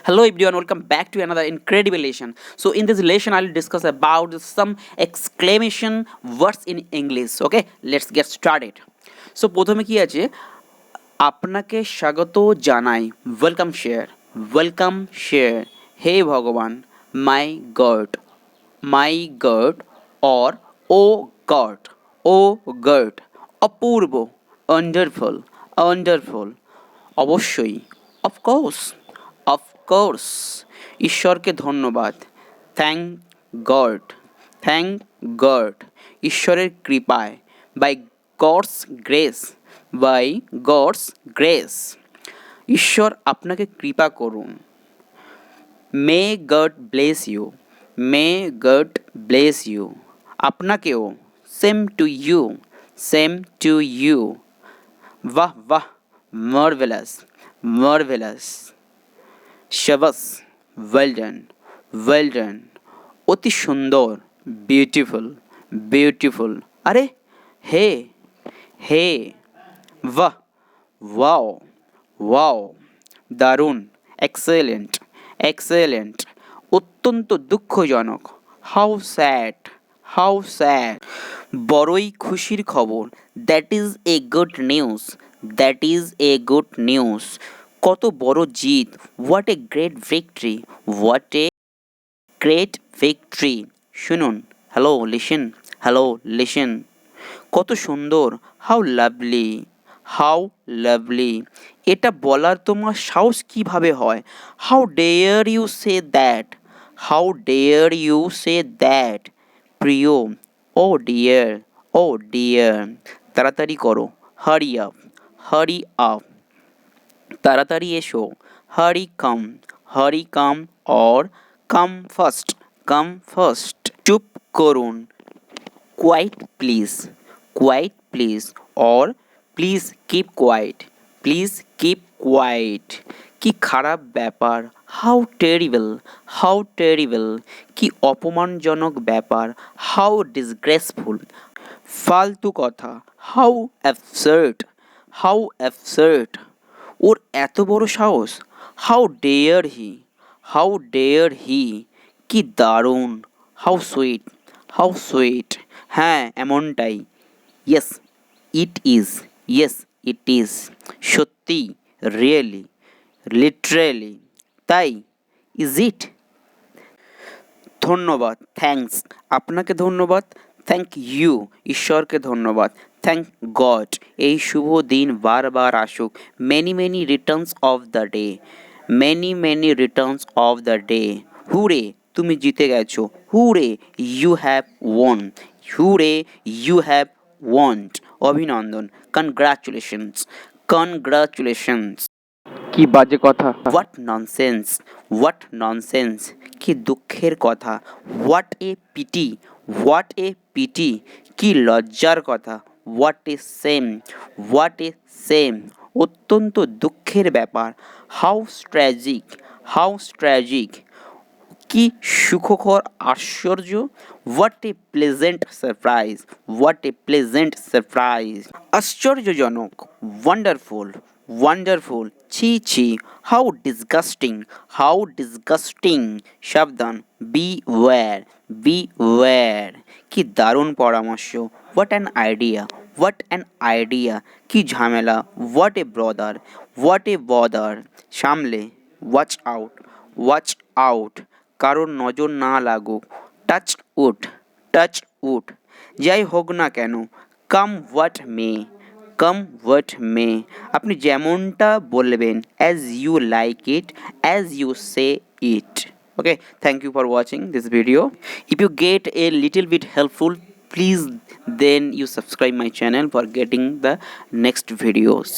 Hello everyone, welcome back to another incredible lesson. So in this lesson I'll discuss about some exclamation words in English. Okay, let's get started. So প্রথমে কি আছে, আপনাকে স্বাগত জানাই, welcome share, হে ভগবান, my god or oh god, অপূর্ব, wonderful, অবশ্যই, অফকোর্স, ঈশ্বরকে ধন্যবাদ, থ্যাংক গড, ঈশ্বরের কৃপায়, বাই গডস গ্রেস, ঈশ্বর আপনাকে কৃপা করুন, মে গড ব্লেস ইউ, আপনাকেও, সেম টু ইউ, বাহ, মার্ভেলাস, শাবাশ, ওয়েল ডান, অতি সুন্দর, বিউটিফুল, আরে হে, বাহ, ওয়াও, দারুণ, এক্সেলেন্ট, অত্যন্ত দুঃখজনক, হাউ স্যাড, বড়ই খুশির খবর, that is a good news, কত বড় জিত, হোয়াট এ গ্রেট ভিক্টরি, শুনুন, হ্যালো লিসেন, কত সুন্দর, হাউ লাভলি, এটা বলার তোমার সাহস কিভাবে হয়, how dare you say that, প্রিয়, ও ডিয়ার, তাড়াতাড়ি করো, হারি আপ, তাড়াতাড়ি এসো, হারি কাম or কাম ফার্স্ট, চুপ করুন, quite please or please keep quiet, কি খারাপ ব্যাপার, হাউ টেরিবল, কি অপমানজনক ব্যাপার, হাউ ডিসগ্রেসফুল, ফালতু কথা, হাউ অ্যাবসার্ড, ওর এত বড় সাহস, হাউ ডেয়ার হি, কি দারুণ, হাউ সুইট, হ্যাঁ এমনটাই, ইয়েস ইট ইজ, সত্যি, রিয়েলি, লিটারেলি, তাই, ইজ ইট, ধন্যবাদ, থ্যাঙ্কস, আপনাকে ধন্যবাদ, থ্যাংক ইউ, ঈশ্বরকে ধন্যবাদ, থ্যাংক গড, এই শুভ দিন বারবার আসুক, many returns of the day, hooray, তুমি জিতে গেছো, হুরে ইউ হ্যাভ ওয়ান, অভিনন্দন, কনগ্রাচুলেশনস, কি বাজে কথা, হোয়াট ননসেন্স, কি দুঃখের কথা, হোয়াট এ পিটি, কি লজ্জার কথা, হোয়াট এ সেম, অত্যন্ত দুঃখের ব্যাপার, হাউ ট্র্যাজিক, কি সুখকর আশ্চর্য, হোয়াট এ প্লেজেন্ট সারপ্রাইজ, আশ্চর্যজনক, ওয়ান্ডারফুল, ছি, হাউ ডিসগাস্টিং, সাবধান, বিওয়্যার, কি দারুণ পরামর্শ, হোয়াট অ্যান আইডিয়া, কি ঝামেলা, হোয়াট এ বদার, সামলে, ওয়াচ আউট, কারোর নজর না লাগুক, টাচ উড, যাই হোক না কেন, কাম হোয়াট মে, আপনি যেমনটা বলবেন, as you like it, as you say it. Okay, thank you for watching this video. If you get a little bit helpful, please then you subscribe my channel for getting the next videos.